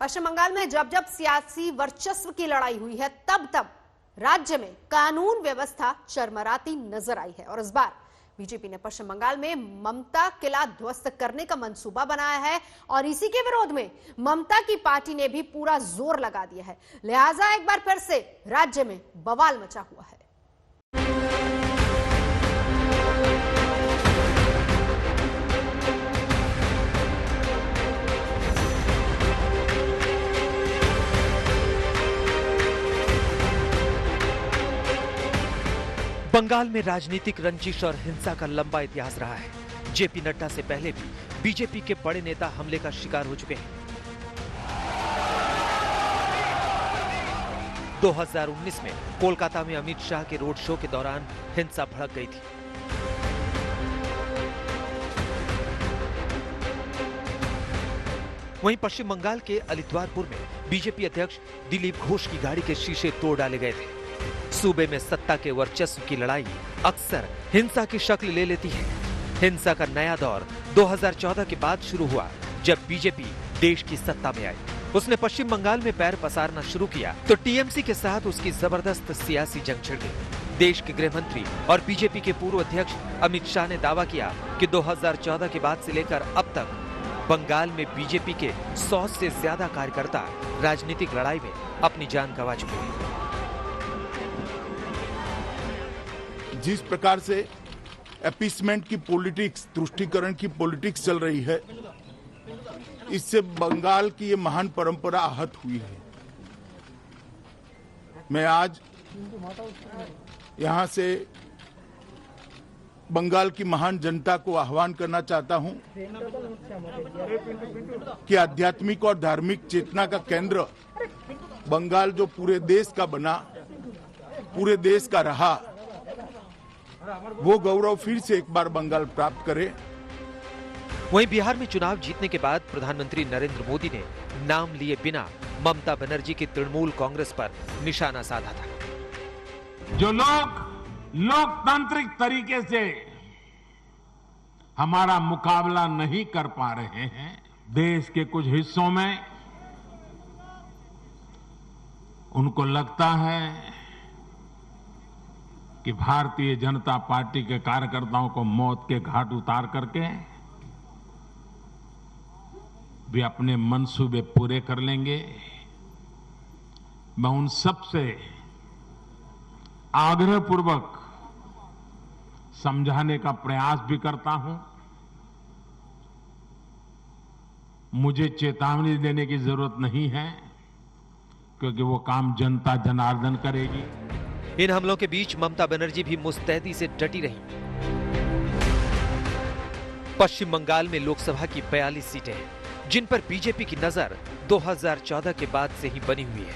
पश्चिम बंगाल में जब जब सियासी वर्चस्व की लड़ाई हुई है तब तब राज्य में कानून व्यवस्था चरमराती नजर आई है। और इस बार बीजेपी ने पश्चिम बंगाल में ममता किला ध्वस्त करने का मंसूबा बनाया है और इसी के विरोध में ममता की पार्टी ने भी पूरा जोर लगा दिया है। लिहाजा एक बार फिर से राज्य में बवाल मचा हुआ है। बंगाल में राजनीतिक रंजिश और हिंसा का लंबा इतिहास रहा है। जेपी नड्डा से पहले भी बीजेपी के बड़े नेता हमले का शिकार हो चुके हैं। 2019 में कोलकाता में अमित शाह के रोड शो के दौरान हिंसा भड़क गई थी। वहीं पश्चिम बंगाल के अलीद्वारपुर में बीजेपी अध्यक्ष दिलीप घोष की गाड़ी के शीशे तोड़ डाले गए थे। सूबे में सत्ता के वर्चस्व की लड़ाई अक्सर हिंसा की शक्ल ले लेती है। हिंसा का नया दौर 2014 के बाद शुरू हुआ, जब बीजेपी देश की सत्ता में आई। उसने पश्चिम बंगाल में पैर पसारना शुरू किया तो टीएमसी के साथ उसकी जबरदस्त सियासी जंग छिड़ गई। देश के गृह मंत्री और बीजेपी के पूर्व अध्यक्ष अमित शाह ने दावा किया कि 2014 के बाद से लेकर अब तक बंगाल में बीजेपी के 100 से ज्यादा कार्यकर्ता राजनीतिक लड़ाई में अपनी जान गंवा चुके हैं। जिस प्रकार से अपीसमेंट की पॉलिटिक्स, तुष्टीकरण की पॉलिटिक्स चल रही है, इससे बंगाल की ये महान परंपरा आहत हुई है। मैं आज यहां से बंगाल की महान जनता को आह्वान करना चाहता हूं कि आध्यात्मिक और धार्मिक चेतना का केंद्र बंगाल जो पूरे देश का बना, पूरे देश का रहा, वो गौरव फिर से एक बार बंगाल प्राप्त करे। वहीं बिहार में चुनाव जीतने के बाद प्रधानमंत्री नरेंद्र मोदी ने नाम लिए बिना ममता बनर्जी की तृणमूल कांग्रेस पर निशाना साधा था। जो लोग लोकतांत्रिक तरीके से हमारा मुकाबला नहीं कर पा रहे हैं, देश के कुछ हिस्सों में उनको लगता है कि भारतीय जनता पार्टी के कार्यकर्ताओं को मौत के घाट उतार करके वे अपने मंसूबे पूरे कर लेंगे। मैं उन सब से आग्रहपूर्वक समझाने का प्रयास भी करता हूं। मुझे चेतावनी देने की जरूरत नहीं है, क्योंकि वो काम जनता जनार्दन करेगी। इन हमलों के बीच ममता बनर्जी भी मुस्तैदी से डटी रही। पश्चिम बंगाल में लोकसभा की 42 सीटें हैं, जिन पर बीजेपी की नजर 2014 के बाद से ही बनी हुई है।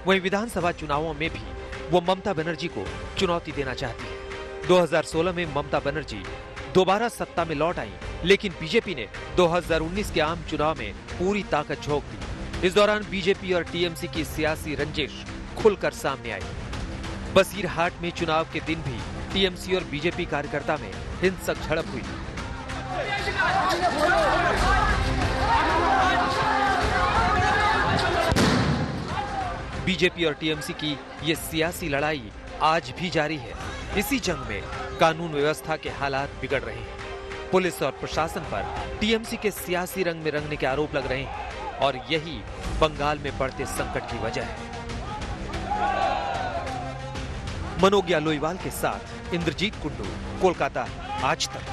वहीं विधानसभा चुनावों में भी वो ममता बनर्जी को चुनौती देना चाहती है। 2016 में ममता बनर्जी दोबारा सत्ता में लौट आई, लेकिन बीजेपी ने 2019 के आम चुनाव में पूरी ताकत झोंक दी। इस दौरान बीजेपी और टीएमसी की सियासी रंजिश खुलकर सामने आई। बसीरहाट में चुनाव के दिन भी टीएमसी और बीजेपी कार्यकर्ता में हिंसक झड़प हुई। बीजेपी और टीएमसी की ये सियासी लड़ाई आज भी जारी है। इसी जंग में कानून व्यवस्था के हालात बिगड़ रहे हैं। पुलिस और प्रशासन पर टीएमसी के सियासी रंग में रंगने के आरोप लग रहे हैं और यही बंगाल में बढ़ते संकट की वजह है। मनोज्ञा लोईवाल के साथ इंद्रजीत कुंडू, कोलकाता, आज तक।